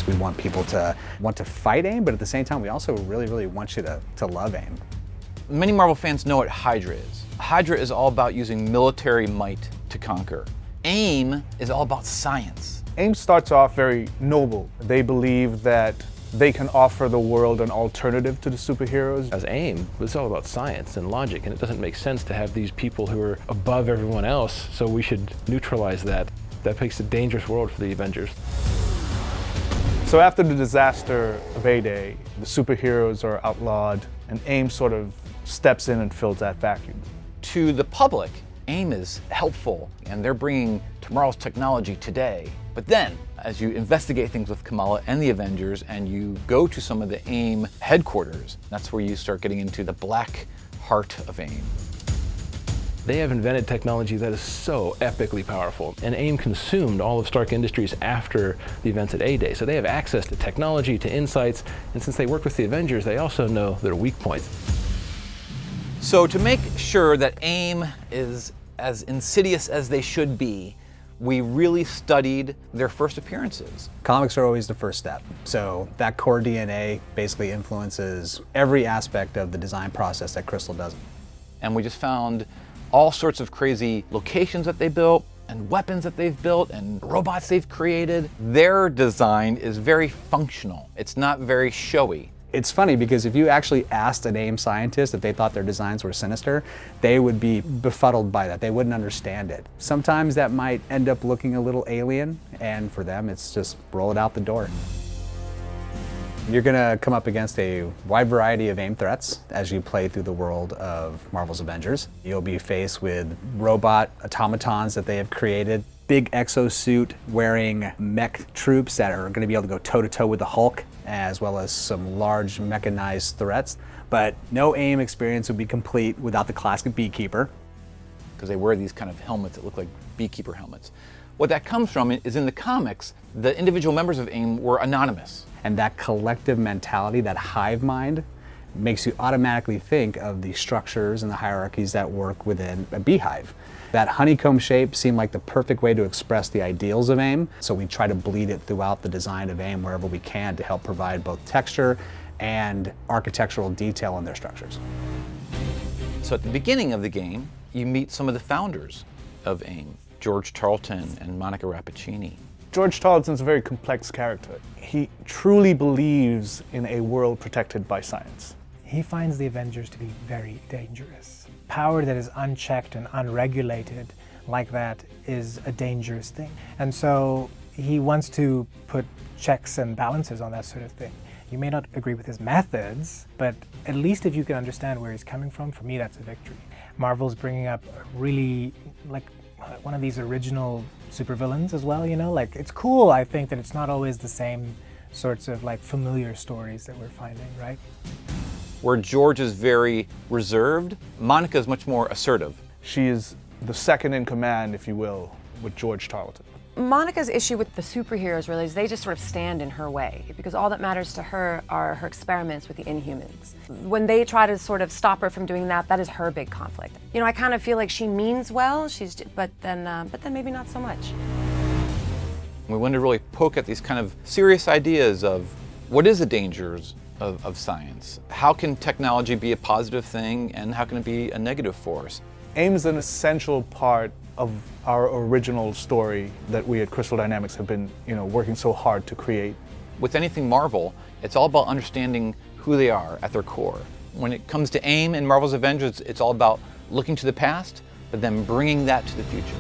We want people to want to fight AIM, but at the same time, we also really want you to love AIM. Many Marvel fans know what Hydra is. Hydra is all about using military might to conquer. AIM is all about science. AIM starts off very noble. They believe that they can offer the world an alternative to the superheroes. As AIM, it's all about science and logic, and it doesn't make sense to have these people who are above everyone else, so we should neutralize that. That makes a dangerous world for the Avengers. So after the disaster of A-Day, the superheroes are outlawed, and AIM sort of steps in and fills that vacuum. To the public, AIM is helpful, and they're bringing tomorrow's technology today. But then, as you investigate things with Kamala and the Avengers, and you go to some of the AIM headquarters, that's where you start getting into the black heart of AIM. They have invented technology that is so epically powerful, and AIM consumed all of Stark Industries after the events at A-Day, so they have access to technology, to insights, and since they work with the Avengers, they also know their weak points. So to make sure that AIM is as insidious as they should be, we really studied their first appearances. Comics are always the first step. So that core DNA basically influences every aspect of the design process that Crystal does. And we just found all sorts of crazy locations that they built, and weapons that they've built, and robots they've created. Their design is very functional. It's not very showy. It's funny because if you actually asked an AIM scientist if they thought their designs were sinister, they would be befuddled by that. They wouldn't understand it. Sometimes that might end up looking a little alien, and for them it's just roll it out the door. You're gonna come up against a wide variety of AIM threats as you play through the world of Marvel's Avengers. You'll be faced with robot automatons that they have created, big exosuit wearing mech troops that are gonna be able to go toe-to-toe with the Hulk, as well as some large mechanized threats. But no AIM experience would be complete without the classic beekeeper. Because they wear these kind of helmets that look like beekeeper helmets. What that comes from is in the comics, the individual members of AIM were anonymous. And that collective mentality, that hive mind, makes you automatically think of the structures and the hierarchies that work within a beehive. That honeycomb shape seemed like the perfect way to express the ideals of AIM, so we try to bleed it throughout the design of AIM wherever we can to help provide both texture and architectural detail in their structures. So at the beginning of the game, you meet some of the founders of AIM, George Tarleton and Monica Rappaccini. George Tarleton's a very complex character. He truly believes in a world protected by science. He finds the Avengers to be very dangerous. Power that is unchecked and unregulated like that is a dangerous thing. And so he wants to put checks and balances on that sort of thing. You may not agree with his methods, but at least if you can understand where he's coming from, for me that's a victory. Marvel's bringing up really like one of these original supervillains as well, you know? Like, it's cool, I think, that it's not always the same sorts of like familiar stories that we're finding, right? Where George is very reserved, Monica is much more assertive. She is the second in command, if you will, with George Tarleton. Monica's issue with the superheroes really is they just sort of stand in her way because all that matters to her are her experiments with the Inhumans. When they try to sort of stop her from doing that, that is her big conflict. You know, I kind of feel like she means well, but then maybe not so much. We wanted to really poke at these kind of serious ideas of what is the dangers of science? How can technology be a positive thing and how can it be a negative force? AIM is an essential part of our original story that we at Crystal Dynamics have been, working so hard to create. With anything Marvel, it's all about understanding who they are at their core. When it comes to AIM and Marvel's Avengers, it's all about looking to the past, but then bringing that to the future.